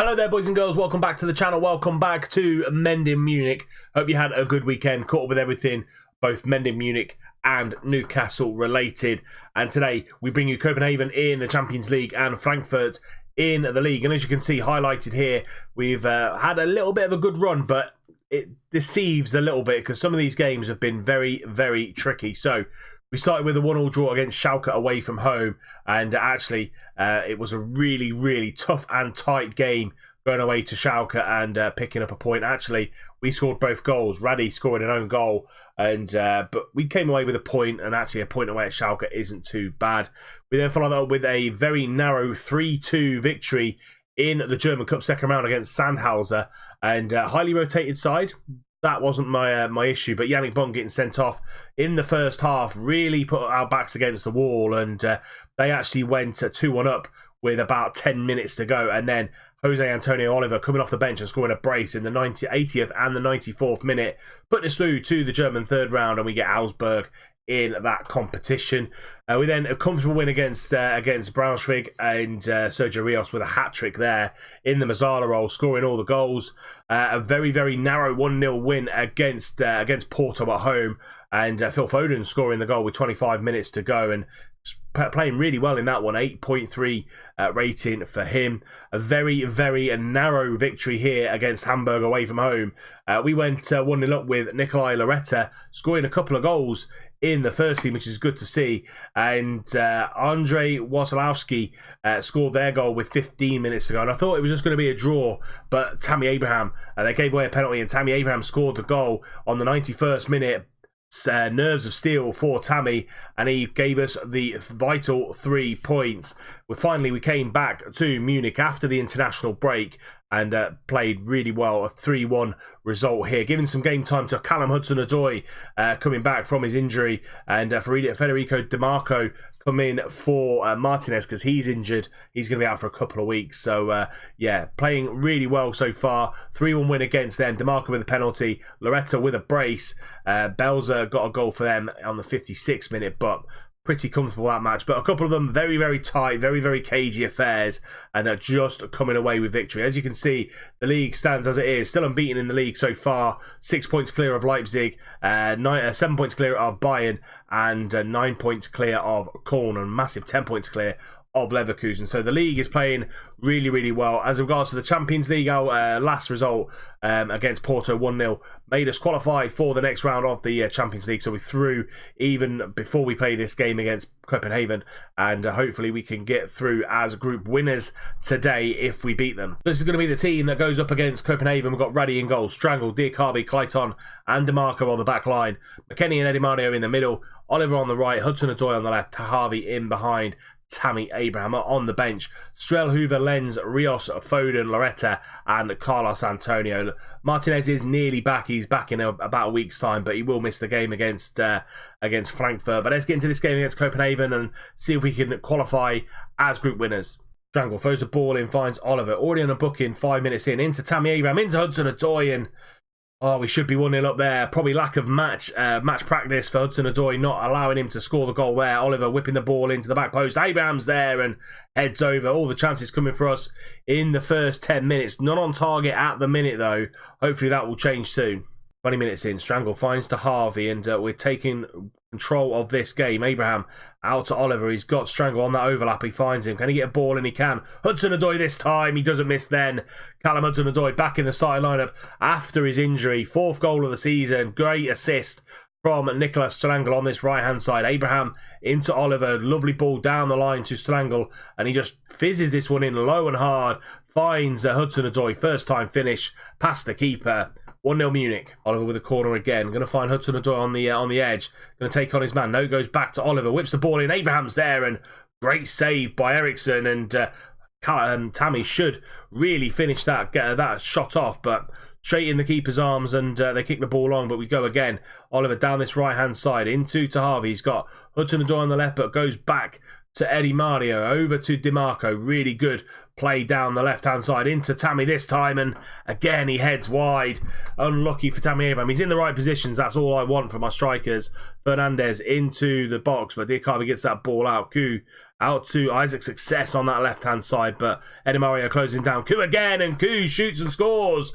Hello there, boys and girls. Welcome back to the channel. Welcome back to Mending Munich. Hope you had a good weekend, caught up with everything, both Mending Munich and Newcastle related. And today we bring you Copenhagen in the Champions League and Frankfurt in the league. And as you can see highlighted here, we've had a little bit of a good run, but it deceives a little bit because some of these games have been very, very tricky. So we started with a 1-1 draw against Schalke away from home, and actually it was a really, really tough and tight game going away to Schalke and picking up a point. Actually, we scored both goals. Raddy scored an own goal, and but we came away with a point, and actually a point away at Schalke isn't too bad. We then followed up with a very narrow 3-2 victory in the German Cup second round against Sandhauser, and highly rotated side. That wasn't my issue, but Yannick Bond getting sent off in the first half really put our backs against the wall, and they actually went 2-1 up with about 10 minutes to go, and then Jose Antonio Oliver coming off the bench and scoring a brace in the 80th and the 94th minute, putting us through to the German third round, and we get Augsburg in that competition. We then a comfortable win against Braunschweig, and Sergio Rios with a hat-trick there in the Mazzala role, scoring all the goals. A very, very narrow 1-0 win against Porto at home, and Phil Foden scoring the goal with 25 minutes to go, and playing really well in that one. 8.3 rating for him. A very, very narrow victory here against Hamburg away from home. We went 1-0 up with Nikolai Loretta scoring a couple of goals in the first team, which is good to see. And Andrei Wasilewski scored their goal with 15 minutes to go. And I thought it was just going to be a draw, but Tammy Abraham, they gave away a penalty, and Tammy Abraham scored the goal on the 91st minute. Nerves of steel for Tammy, and he gave us the vital 3 points. Finally, we came back to Munich after the international break and played really well. A 3-1 result here, giving some game time to Callum Hudson-Odoi coming back from his injury, and Federico Di Marco come in for Martinez because he's injured. He's going to be out for a couple of weeks. So, yeah, playing really well so far. 3-1 win against them. Di Marco with a penalty. Loretta with a brace. Belzer got a goal for them on the 56th minute, but pretty comfortable that match. But a couple of them very, very tight, very, very cagey affairs, and are just coming away with victory. As you can see, the league stands as it is, still unbeaten in the league so far. 6 points clear of Leipzig, 7 points clear of Bayern, and 9 points clear of Köln, and massive 10 points clear of Leverkusen. So the league is playing really, really well. As regards to the Champions League, our last result against Porto 1-0 made us qualify for the next round of the Champions League. So we through even before we play this game against Copenhagen, and hopefully we can get through as group winners today if we beat them. This is going to be the team that goes up against Copenhagen. We've got Raddy in goal, Strangle, Diakabi, Clayton and DeMarco on the back line, McKennie and Eddie Mario in the middle, Oliver on the right, Hudson-Odoi on the left, Tahavi in behind, Tammy Abraham on the bench, Strel, Hoover, Lenz, Rios, Foden, Loretta and Carlos Antonio. Martinez is nearly back. He's back in about a week's time, but he will miss the game against Frankfurt. But let's get into this game against Copenhagen and see if we can qualify as group winners. Strangle throws the ball in, finds Oliver, already on a booking 5 minutes in, into Tammy Abraham, into Hudson-Odoi, and oh, we should be 1-0 up there. Probably lack of match practice for Hudson-Odoi, not allowing him to score the goal there. Oliver whipping the ball into the back post. Abraham's there and heads over. All the chances coming for us in the first 10 minutes. Not on target at the minute, though. Hopefully that will change soon. 20 minutes in, Strangle finds to Harvey, and we're taking control of this game. Abraham out to Oliver. He's got Strangle on that overlap. He finds him. Can he get a ball? And he can. Hudson-Odoi this time. He doesn't miss then. Callum Hudson-Odoi back in the starting lineup after his injury. 4th goal of the season. Great assist from Nicolas Strangle on this right-hand side. Abraham into Oliver. Lovely ball down the line to Strangle. And he just fizzes this one in low and hard. Finds Hudson-Odoi. First time finish past the keeper. 1-0 Munich. Oliver with a corner again. Going to find Hudson-Odoi on the edge. Going to take on his man. No, goes back to Oliver. Whips the ball in. Abraham's there, and great save by Eriksson. And Tammy should really finish that, get that shot off, but straight in the keeper's arms, and they kick the ball on. But we go again. Oliver down this right-hand side into Tahavi. He's got Hudson-Odoi on the left, but goes back to Eddie Mario, over to DiMarco. Really good play down the left-hand side into Tammy this time, and again he heads wide. Unlucky for Tammy Abraham. He's in the right positions. That's all I want from my strikers. Fernandez into the box, but Diakabi gets that ball out. Ku out to Isaac Success on that left-hand side, but Edimario closing down Ku again, and Ku shoots and scores.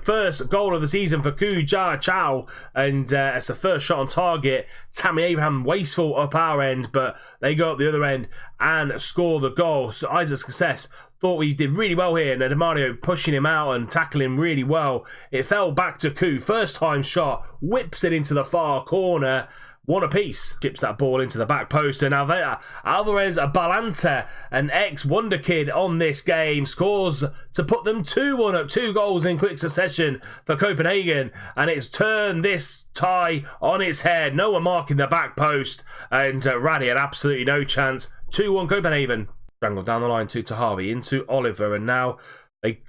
First goal of the season for Ku Ja Chow, and it's the first shot on target. Tammy Abraham wasteful up our end, but they go up the other end and score the goal. So Isaac Success thought we did really well here, and Edimario pushing him out and tackling really well. It fell back to Ku, first time shot, whips it into the far corner. One apiece. Chips that ball into the back post, and Alvarez Balanta, an ex-wonder kid on this game, scores to put them 2-1 up, 2 goals in quick succession for Copenhagen, and it's turned this tie on its head. No one marking the back post, and Raddy had absolutely no chance. 2-1 Copenhagen. Strangled down the line to Tahavi, into Oliver, and now they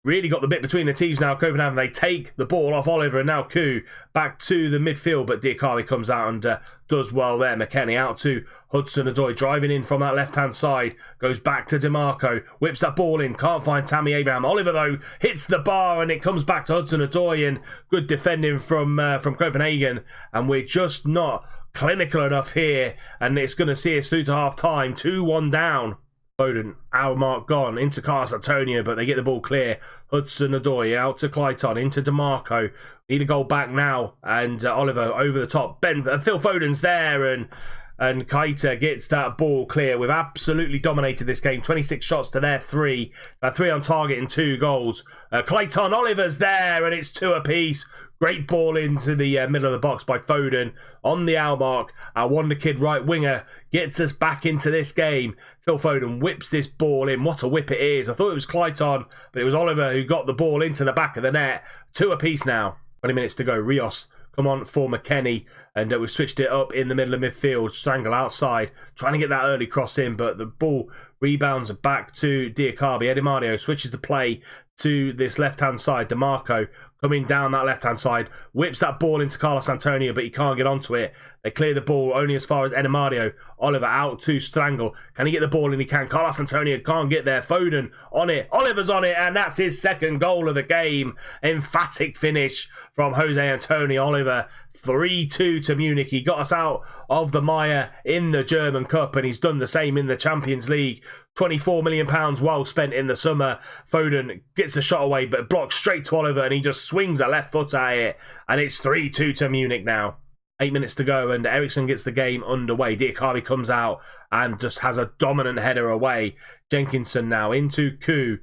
really got the bit between the teams now. Copenhagen, they take the ball off Oliver, and now Ku back to the midfield, but Diakari comes out and does well there. McKennie out to Hudson-Odoi, driving in from that left-hand side, goes back to DeMarco, whips that ball in, can't find Tammy Abraham. Oliver, though, hits the bar, and it comes back to Hudson-Odoi, and good defending from Copenhagen, and we're just not clinical enough here, and it's going to see us through to half-time. 2-1 down. Foden, our mark gone, into Carlos Antonio, but they get the ball clear. Hudson-Odoi out to Clayton, into DeMarco. Need a goal back now, and Oliver over the top. Phil Foden's there, and Keita gets that ball clear. We've absolutely dominated this game. 26 shots to their 3. 3 on target and 2 goals. Clayton Oliver's there, and it's 2 apiece. Great ball into the middle of the box by Foden on the hour mark. Our wonder kid right winger gets us back into this game. Phil Foden whips this ball in. What a whip it is. I thought it was Clayton, but it was Oliver who got the ball into the back of the net. 2 apiece now. 20 minutes to go. Rios come on for McKennie, and we've switched it up in the middle of midfield. Strangle outside, trying to get that early cross in, but the ball rebounds back to Diakabi. Edimario switches the play to this left-hand side. DeMarco coming down that left-hand side, whips that ball into Carlos Antonio, but he can't get onto it. They clear the ball only as far as Edimario. Oliver out to Strangle. Can he get the ball? And he can. Carlos Antonio can't get there. Foden on it. Oliver's on it, and that's his second goal of the game. Emphatic finish from Jose Antonio Oliver. 3-2 to Munich. He got us out of the mire in the German Cup, and he's done the same in the Champions League. £24 million well spent in the summer. Foden gets the shot away, but blocks straight to Oliver, and he just swings a left foot at it, and it's 3-2 to Munich now. 8 minutes to go, and Eriksson gets the game underway. Diakabi comes out and just has a dominant header away. Jenkinson now into Ku.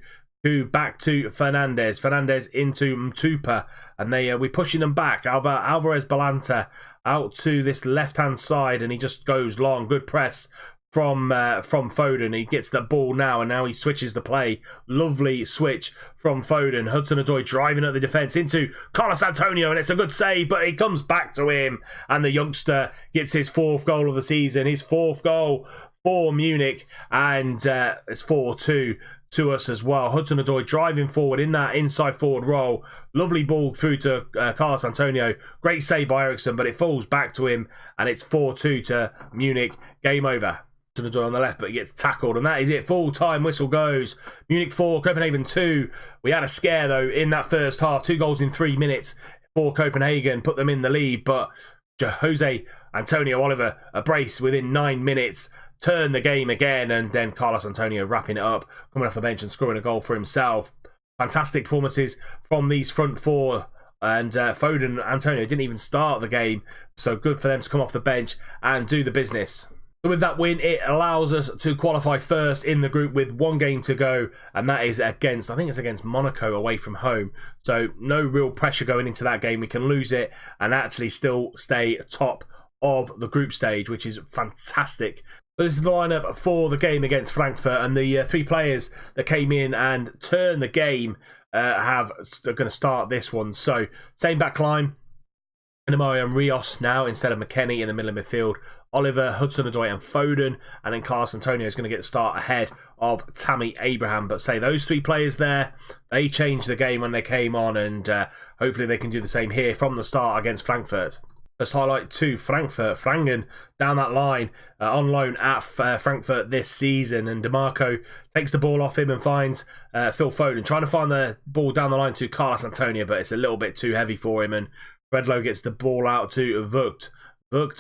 Ku back to Fernandez. Fernandez into Mtupa, and we're pushing them back. Alvarez Balanta out to this left-hand side, and he just goes long. Good press from Foden. He gets the ball now, and now he switches the play. Lovely switch from Foden. Hudson-Odoi driving at the defence into Carlos Antonio, and it's a good save, but it comes back to him, and the youngster gets his 4th goal of the season, his 4th goal for Munich, and it's 4-2 to us as well. Hudson-Odoi driving forward in that inside forward role. Lovely ball through to Carlos Antonio. Great save by Eriksson, but it falls back to him, and it's 4-2 to Munich. Game over. Hudson-Odoi on the left, but he gets tackled, and that is it. Full time whistle goes. Munich 4, Copenhagen 2. We had a scare though in that first half. 2 goals in 3 minutes for Copenhagen, put them in the lead, but Jose Antonio Oliver a brace within 9 minutes. Turn the game again, and then Carlos Antonio wrapping it up, coming off the bench and scoring a goal for himself. Fantastic performances from these front 4, and Foden and Antonio didn't even start the game, so good for them to come off the bench and do the business. So with that win, it allows us to qualify first in the group with 1 game to go, and that is against, I think it's against Monaco away from home. So no real pressure going into that game. We can lose it and actually still stay top of the group stage, which is fantastic. This is the lineup for the game against Frankfurt, and the 3 players that came in and turned the game are going to start this one. So same back line, Edimario and Rios now instead of McKennie in the middle of midfield. Oliver, Hudson-Odoi and Foden, and then Carlos Antonio is going to get the start ahead of Tammy Abraham. But say those 3 players there, they changed the game when they came on, and hopefully they can do the same here from the start against Frankfurt. Let's highlight to Frankfurt. Frangen down that line on loan at Frankfurt this season, and DeMarco takes the ball off him and finds Phil Foden trying to find the ball down the line to Carlos Antonio, but it's a little bit too heavy for him, and Redlow gets the ball out to Vugt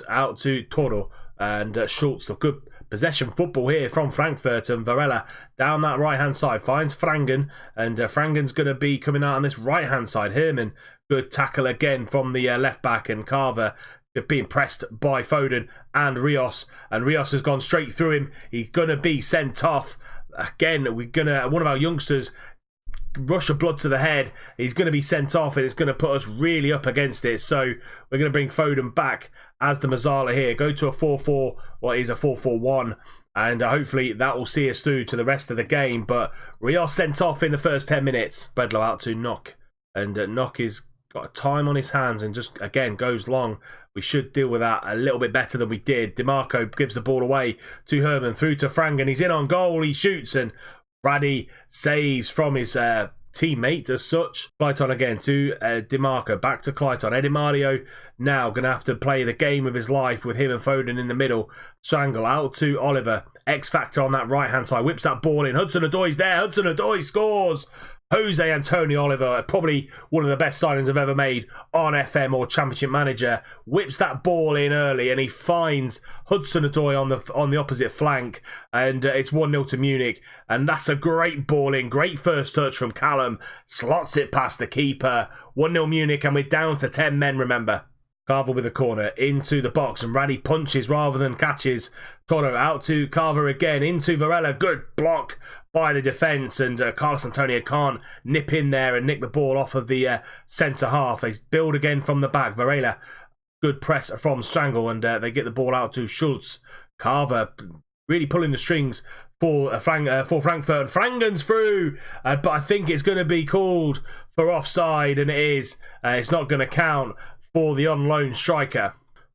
out to Toro, and Schultz, a good possession football here from Frankfurt, and Varela down that right-hand side finds Frangen, and Frangen's going to be coming out on this right-hand side. Herman, good tackle again from the left-back, and Carver being pressed by Foden and Rios has gone straight through him. He's going to be sent off. Again, one of our youngsters, rush of blood to the head. He's going to be sent off, and it's going to put us really up against it. So we're going to bring Foden back as the Mazzala here. Go to a 4-4, what is a 4-4-1, and hopefully that will see us through to the rest of the game. But Rios sent off in the first 10 minutes. Bredlow out to Knock, and Knock is got a time on his hands and just again goes long. We should deal with that a little bit better than we did. DiMarco gives the ball away to Herman, through to Frangen. He's in on goal. He shoots, and Raddy saves from his teammate as such. Clayton again to DiMarco, back to Clayton. Eddie Mario now going to have to play the game of his life with him and Foden in the middle. Strangle out to Oliver. X Factor on that right hand side, whips that ball in. Hudson-Odoi's there. Hudson-Odoi scores. Jose Antonio Oliver, probably one of the best signings I've ever made on FM or Championship Manager, whips that ball in early, and he finds Hudson-Odoi on the opposite flank, and it's 1-0 to Munich. And that's a great ball in, great first touch from Callum, slots it past the keeper. 1-0 Munich, and we're down to 10 men, remember. Carver with a corner into the box, and Raddy punches rather than catches. Toro out to Carver again, into Varela. Good block by the defence, and Carlos Antonio can't nip in there and nick the ball off of the centre half. They build again from the back. Varela, good press from Strangle, and they get the ball out to Schultz. Carver really pulling the strings for Frankfurt. Frangen's through, but I think it's going to be called for offside, and it is. It's not going to count for the on-loan striker.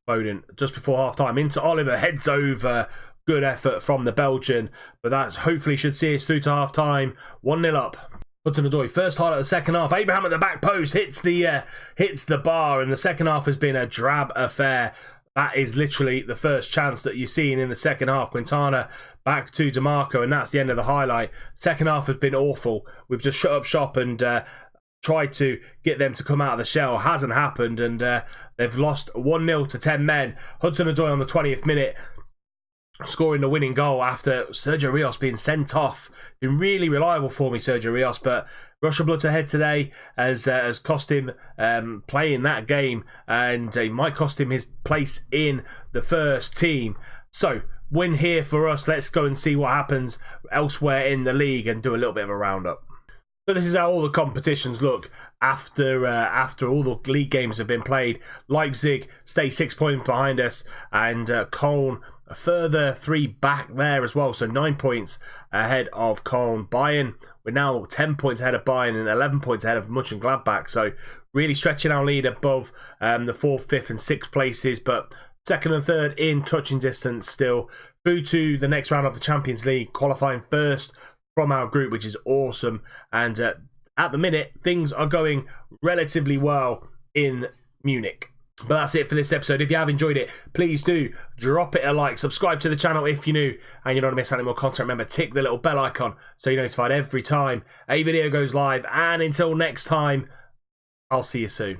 Foden just before half-time into Oliver, heads over. Good effort from the Belgian, but that hopefully should see us through to half-time. 1-0 up. Hudson-Odoi, first highlight of the second half. Abraham at the back post hits the bar, and the second half has been a drab affair. That is literally the first chance that you're seeing in the second half. Quintana back to DiMarco, and that's the end of the highlight. Second half has been awful. We've just shut up shop and tried to get them to come out of the shell. Hasn't happened, and they've lost 1-0 to 10 men. Hudson-Odoi on the 20th minute, scoring the winning goal after Sergio Rios being sent off. Been really reliable for me, Sergio Rios, but rush of blood to head today has cost him playing that game, and it might cost him his place in the first team. So, win here for us. Let's go and see what happens elsewhere in the league and do a little bit of a roundup. So this is how all the competitions look after all the league games have been played. Leipzig stay 6 points behind us, and Cologne a further 3 back there as well, so 9 points ahead of Cologne. Bayern, we're now 10 points ahead of Bayern and 11 points ahead of Mönchengladbach, so really stretching our lead above the 4th, 5th and 6th places, but 2nd and 3rd in touching distance still. Through to the next round of the Champions League, qualifying first from our group, which is awesome. And at the minute, things are going relatively well in Munich. But that's it for this episode. If you have enjoyed it, please do drop it a like. Subscribe to the channel if you're new and you don't want to miss any more content. Remember, tick the little bell icon so you're notified every time a video goes live. And until next time, I'll see you soon.